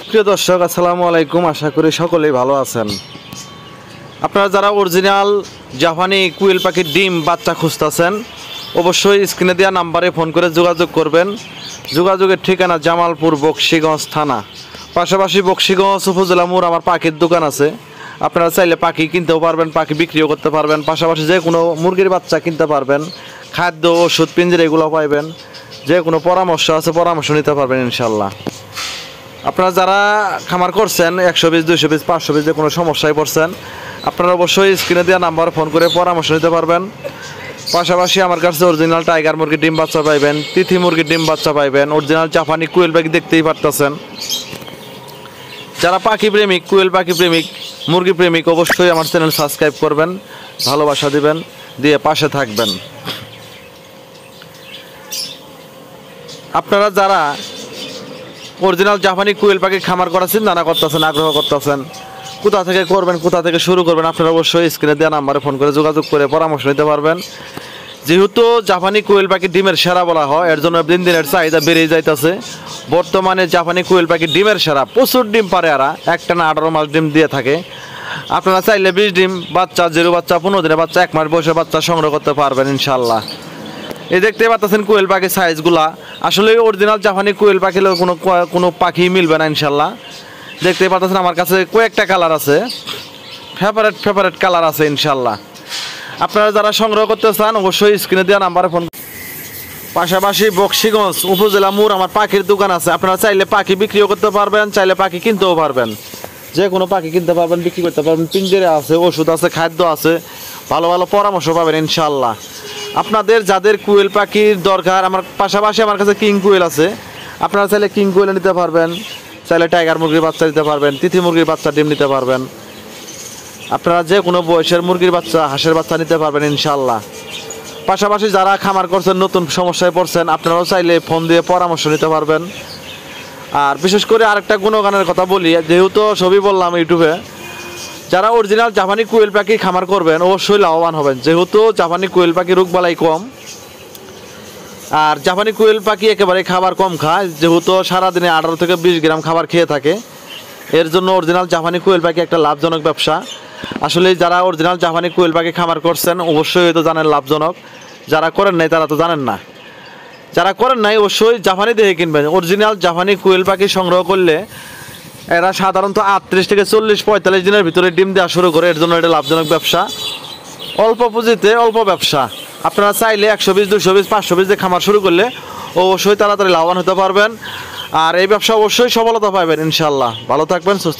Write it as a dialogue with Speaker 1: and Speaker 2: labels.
Speaker 1: প্রিয় দর্শক, আসসালামু আলাইকুম। আশা করি সকলেই ভালো আছেন। আপনারা যারা অরিজিনাল জাপানি কুইল পাখির ডিম বাচ্চা খুঁজতেছেন, অবশ্যই স্ক্রিনে দেওয়া নাম্বারে ফোন করে যোগাযোগ করবেন। যোগাযোগের ঠিকানা জামালপুর বকশীগঞ্জ থানা, পাশাপাশি বকশীগঞ্জ উপজেলা মোড় আমার পাখির দোকান আছে। আপনারা চাইলে পাখি কিনতেও পারবেন, পাখি বিক্রিও করতে পারবেন, পাশাপাশি যে কোনো মুরগির বাচ্চা কিনতে পারবেন, খাদ্য ওষুধ পিঞ্জিরা এগুলো পাইবেন। যে কোনো পরামর্শ আছে, পরামর্শ নিতে পারবেন ইনশাল্লাহ। আপনারা যারা খামার করছেন 100 পিস 200 পিস 500 পিস যে কোনো সমস্যায় পড়ছেন, আপনারা অবশ্যই স্ক্রিনে দেওয়া নাম্বারে ফোন করে পরামর্শ নিতে পারবেন। পাশাপাশি আমার কাছে অরিজিনাল টাইগার মুরগির ডিম বাচ্চা পাইবেন, তিথি মুরগির ডিম বাচ্চা পাইবেন, অরিজিনাল জাপানি কুয়েল পাখি দেখতেই পারতেছেন। যারা পাখি প্রেমিক, কুয়েল পাখি প্রেমিক, মুরগি প্রেমিক, অবশ্যই আমার চ্যানেল সাবস্ক্রাইব করবেন, ভালোবাসা দিবেন, দিয়ে পাশে থাকবেন। আপনারা যারা অরিজিনাল জাপানি কুয়েল পাখি খামার করার চিন্তা করতেছেন, আগ্রহ করতেছেন, কোথা থেকে করবেন, কোথা থেকে শুরু করবেন, আপনারা অবশ্যই স্ক্রিনে দেওয়া নাম্বারে ফোন করে যোগাযোগ করে পরামর্শ নিতে পারবেন। যেহেতু জাপানি কুয়েল পাখি ডিমের সেরা বলা হয়, এর জন্য দিন দিনের চাহিদা বেড়েই যাইতেছে। বর্তমানে জাপানি কুয়েল পাখি ডিমের সেরা, প্রচুর ডিম পারে, এরা একটানা 18 মাস ডিম দিয়ে থাকে। আপনারা চাইলে 20 ডিম বাচ্চা, 0 বাচ্চা, 15 দিনের বাচ্চা, 1 মাস বয়সের বাচ্চা সংগ্রহ করতে পারবেন ইনশাল্লাহ। এই দেখতে পাচ্ছেন কুয়েল পাখির সাইজগুলা, আসলে অরিজিনাল জাপানি কুয়েল পাখি কোনো পাখি মিলবে না ইনশাল্লাহ। দেখতে পাচ্ছেন আমার কাছে কয়েকটা কালার আছে, ফেভারেট কালার আছে ইনশাল্লাহ। আপনারা যারা সংগ্রহ করতে চান অবশ্যই স্ক্রিনে দেওয়া নাম্বারে ফোন। পাশাপাশি বকশীগঞ্জ উপজেলা মোড় আমার পাখির দোকান আছে। আপনারা চাইলে পাখি বিক্রিও করতে পারবেন, চাইলে পাখি কিনতেও পারবেন। যে কোনো পাখি কিনতে পারবেন, বিক্রি করতে পারবেন। পিঞ্জরে আছে, ওষুধ আছে, খাদ্য আছে, ভালো ভালো পরামর্শ পাবেন ইনশাল্লাহ। আপনাদের যাদের কুয়েল পাখির দরকার, আমার পাশাপাশি আমার কাছে কিং কুয়েল আছে। আপনারা চাইলে কিং কুয়েল নিতে পারবেন, চাইলে টাইগার মুরগির বাচ্চা নিতে পারবেন, তিথি মুরগির বাচ্চা ডিম নিতে পারবেন। আপনারা যে কোনো বয়সের মুরগির বাচ্চা, হাঁসের বাচ্চা নিতে পারবেন ইনশাল্লাহ। পাশাপাশি যারা খামার করছেন, নতুন সমস্যায় পড়ছেন, আপনারাও চাইলে ফোন দিয়ে পরামর্শ নিতে পারবেন। আর বিশেষ করে আরেকটা গুণগানের কথা বলি, যেহেতু সবই বললাম ইউটিউবে, যারা অরিজিনাল জাপানি কুয়েল পাখি খামার করবেন অবশ্যই লাভবান হবেন। যেহেতু জাপানি কুয়েল পাখি রোগবালাই কম, আর জাপানি কুয়েল পাখি একেবারে খাবার কম খায়, যেহেতু সারাদিনে 18 থেকে 20 গ্রাম খাবার খেয়ে থাকে। এর জন্য অরিজিনাল জাপানি কুয়েল পাখি একটা লাভজনক ব্যবসা। আসলে যারা অরিজিনাল জাপানি কুয়েল পাখি খামার করছেন অবশ্যই তো জানেন লাভজনক, যারা করেন নাই তারা তো জানেন না। যারা করেন নাই অবশ্যই জাপানি দেখে কিনবেন। অরিজিনাল জাপানি কুয়েল পাখি সংগ্রহ করলে এরা সাধারণত 38 থেকে 40-45 দিনের ভিতরে ডিম দেওয়া শুরু করে। এর জন্য এটা লাভজনক ব্যবসা, অল্প পুঁজিতে অল্প ব্যবসা। আপনারা চাইলে 100 পিস 200 পিস 500 পিস দিয়ে খামার শুরু করলে অবশ্যই তাড়াতাড়ি লাভবান হতে পারবেন। আর এই ব্যবসা অবশ্যই সফলতা পাবেন ইনশাল্লাহ। ভালো থাকবেন, সুস্থ